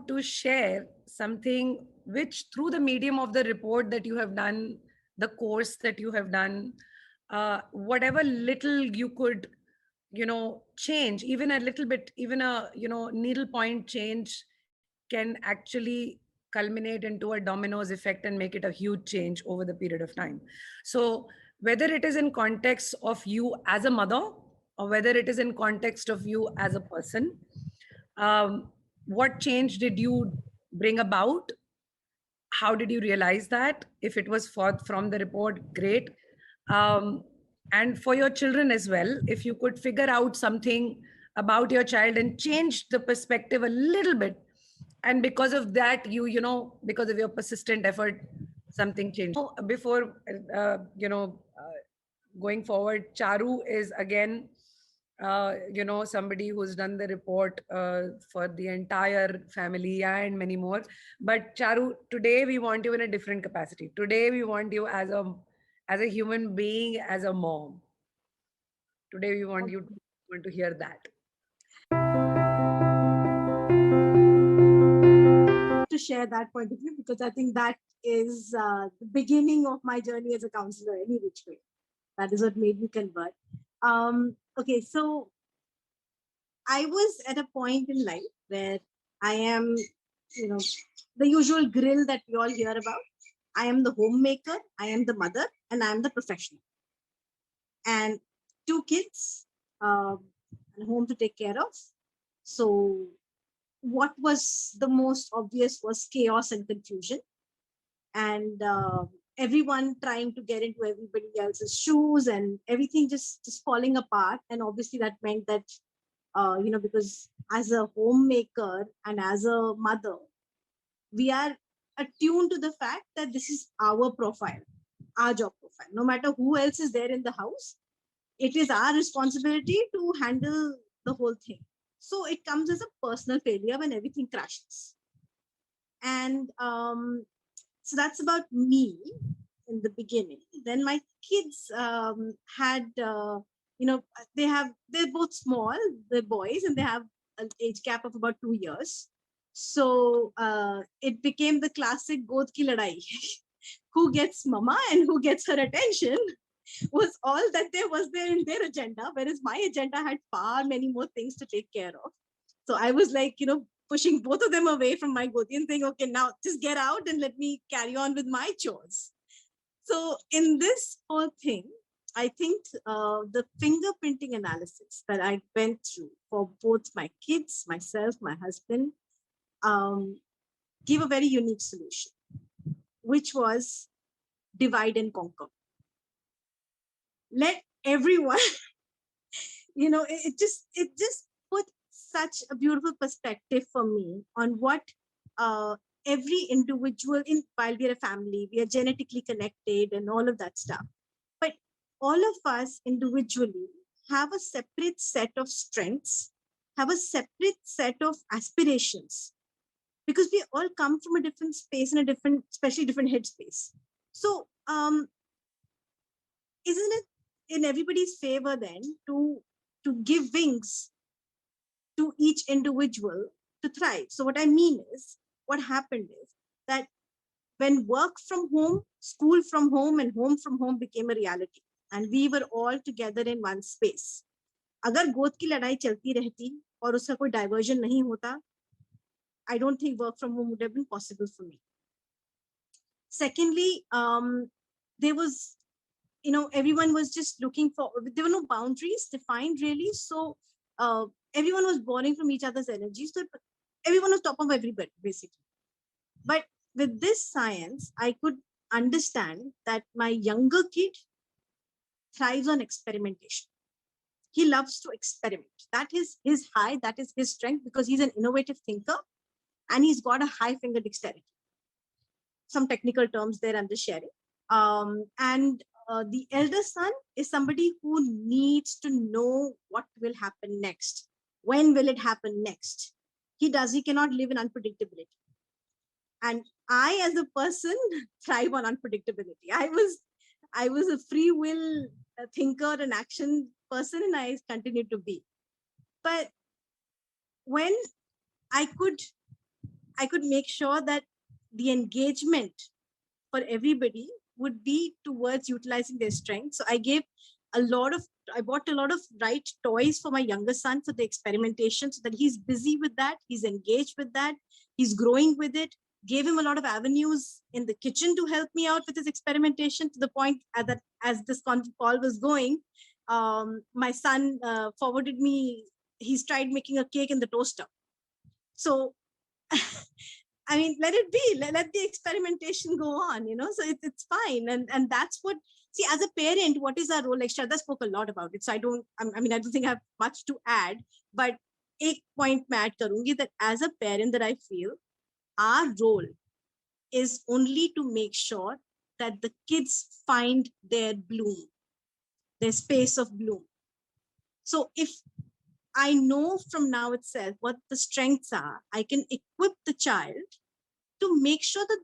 to share something which, through the medium of the report that you have done, the course that you have done, whatever little you could, change, even a little bit, even a, needle point change can actually culminate into a dominoes effect and make it a huge change over the period of time. So, whether it is in context of you as a mother or whether it is in context of you as a person, what change did you bring about? How did you realize that? If it was from the report, great. um, and for your children as well, if you could figure out something about your child and change the perspective a little bit, and because of that, because of your persistent effort, something changed. Before going forward, Charu is again somebody who's done the report for the entire family and many more. But Charu, today we want you in a different capacity. Today we want you as a human being, as a mom. Today we want to hear that. To share that point of view, because I think that is the beginning of my journey as a counselor, any which way. That is what made me convert. Okay, so I was at a point in life where I am, the usual grill that we all hear about. I am the homemaker, I am the mother, and I am the professional. And 2 kids, and a home to take care of. So what was the most obvious was chaos and confusion, and everyone trying to get into everybody else's shoes, and everything just falling apart. And obviously that meant that because as a homemaker and as a mother, we are attuned to the fact that this is our profile, our job profile. No matter who else is there in the house, it is our responsibility to handle the whole thing. So it comes as a personal failure when everything crashes. And so that's about me in the beginning. Then my kids had, they're both small, they're boys, and they have an age gap of about 2 years. So it became the classic God ki ladai. Who gets mama and who gets her attention was all that there was there in their agenda, whereas my agenda had far many more things to take care of. So I was like, pushing both of them away from my Goti and saying, okay, now just get out and let me carry on with my chores. So in this whole thing, I think the fingerprinting analysis that I went through for both my kids, myself, my husband, gave a very unique solution, which was divide and conquer. Let everyone, it just put such a beautiful perspective for me on what every individual while we're a family, we are genetically connected and all of that stuff. But all of us individually have a separate set of strengths, have a separate set of aspirations, because we all come from a different space and especially different headspace. So isn't it in everybody's favor then to give wings to each individual to thrive? So what I mean is, what happened is that when work from home, school from home, and home from home became a reality, and we were all together in one space, अगर गोद की लड़ाई चलती रहती और उसका कोई diversion नहीं होता, I don't think work from home would have been possible for me. Secondly, there was, everyone was just looking for, there were no boundaries defined really. So everyone was borrowing from each other's energy. So everyone was top of everybody, basically. But with this science, I could understand that my younger kid thrives on experimentation. He loves to experiment. That is his high, that is his strength, because he's an innovative thinker and he's got a high finger dexterity. Some technical terms there I'm just sharing. And the elder son is somebody who needs to know what will happen next. When will it happen next? He cannot live in unpredictability. And I, as a person, thrive on unpredictability. I was a free will thinker and action person, and I continue to be. But when I could I could make sure that the engagement for everybody would be towards utilizing their strengths. So I bought a lot of right toys for my younger son for the experimentation so that he's busy with that, he's engaged with that, he's growing with it. Gave him a lot of avenues in the kitchen to help me out with his experimentation, to the point that as this call was going, my son forwarded me, he's tried making a cake in the toaster. So I mean, let it be. Let the experimentation go on, so it's fine. And that's what, see, as a parent, what is our role? Like Shraddha spoke a lot about it. So I don't think I have much to add, but एक point मैं add करूंगी that as a parent that I feel our role is only to make sure that the kids find their bloom, their space of bloom. So if I know from now itself what the strengths are, I can equip the child to make sure that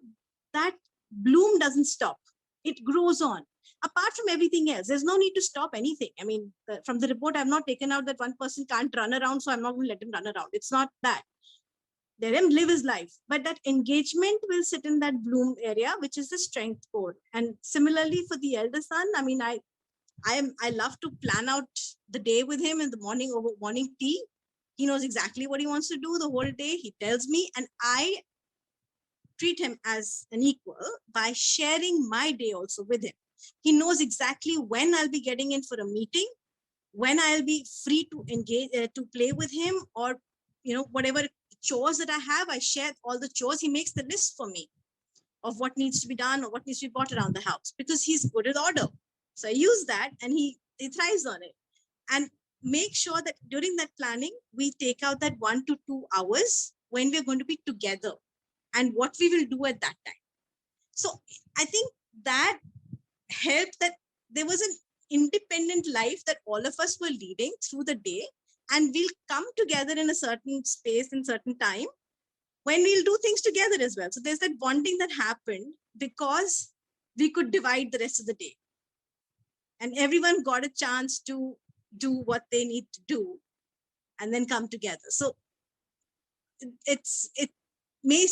that bloom doesn't stop. It grows on. Apart from everything else, there's no need to stop anything. I mean, from the report, I've not taken out that one person can't run around, so I'm not going to let him run around. It's not that. Let him live his life. But that engagement will sit in that bloom area, which is the strength core. And similarly for the elder son, I mean, I love to plan out the day with him in the morning over morning tea. He knows exactly what he wants to do the whole day. He tells me, and I treat him as an equal by sharing my day also with him. He knows exactly when I'll be getting in for a meeting, when I'll be free to engage, to play with him, or, whatever chores that I have, I share all the chores. He makes the list for me of what needs to be done or what needs to be bought around the house, because he's good at order. So I use that, and he thrives on it. And make sure that during that planning, we take out that 1 to 2 hours when we're going to be together and what we will do at that time. So I think that helped, that there was an independent life that all of us were leading through the day, and we'll come together in a certain space in certain time when we'll do things together as well. So there's that bonding that happened because we could divide the rest of the day, and everyone got a chance to do what they need to do and then come together. So it may,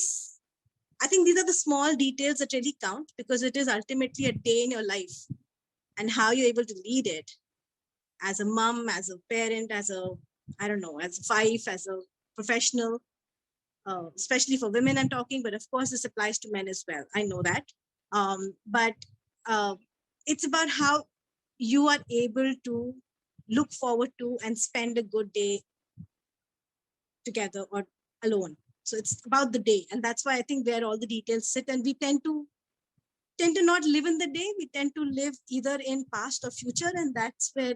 I think these are the small details that really count, because it is ultimately a day in your life and how you're able to lead it as a mom, as a parent, as a, I don't know, as a wife, as a professional, especially for women I'm talking, but of course this applies to men as well. I know that. But it's about how you are able to look forward to and spend a good day together or alone. So it's about the day. And that's why I think where all the details sit, and we tend to not live in the day. We tend to live either in past or future. And that's where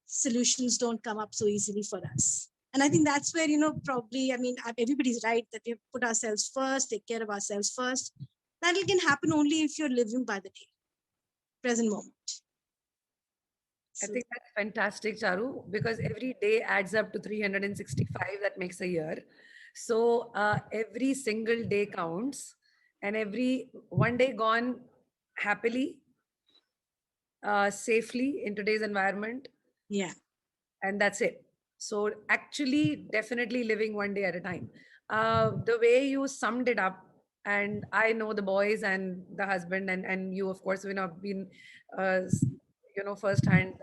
solutions don't come up so easily for us. And I think that's where, probably, I mean, everybody's right that we have to put ourselves first, take care of ourselves first. That can happen only if you're living by the day, present moment. I think that's fantastic, Charu, because every day adds up to 365. That makes a year. So every single day counts, and every one day gone happily, safely in today's environment. Yeah. And that's it. So actually, definitely living one day at a time. The way you summed it up, and I know the boys and the husband, and you, of course, have been, firsthand.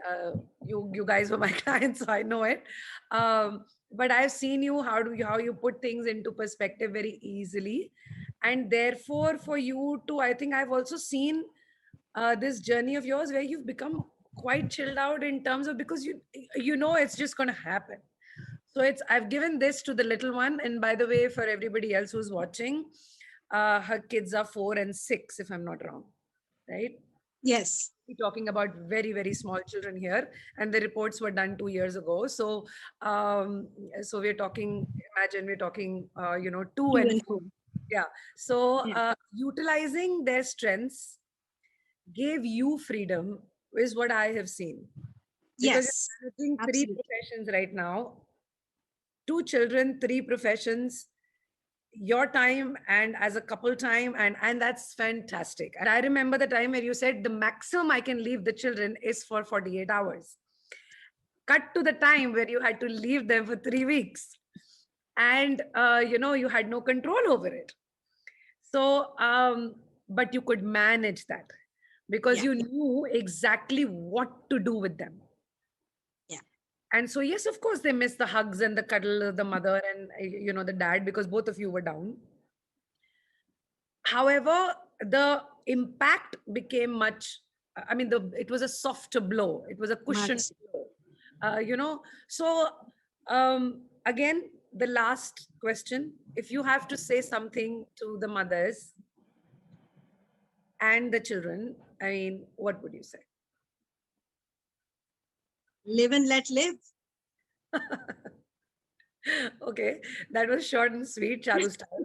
You guys were my clients, so I know it. But I've seen you how you put things into perspective very easily, and therefore for you to, I think I've also seen this journey of yours where you've become quite chilled out in terms of, because it's just going to happen. So I've given this to the little one, and by the way, for everybody else who's watching, her kids are 4 and 6, if I'm not wrong, right? Yes. We're talking about very, very small children here, and the reports were done 2 years ago. So we're talking, imagine we're talking 2 and 4. Yeah. So utilizing their strengths gave you freedom is what I have seen. Because Yes, you're managing 3 absolutely. professions right now, 2 children, 3 professions, your time and as a couple time, and that's fantastic. And I remember the time where you said the maximum I can leave the children is for 48 hours. Cut to the time where you had to leave them for 3 weeks. and you had no control over it. So but you could manage that because Yeah. you knew exactly what to do with them. Yeah. And so yes, of course they miss the hugs and the cuddle of the mother and the dad, because both of you were down. However, the impact became much, I mean, it was a softer blow, it was a cushioned Much. blow. So again, the last question: if you have to say something to the mothers and the children, I mean, what would you say? Live and let live. Okay, that was short and sweet, Charu style.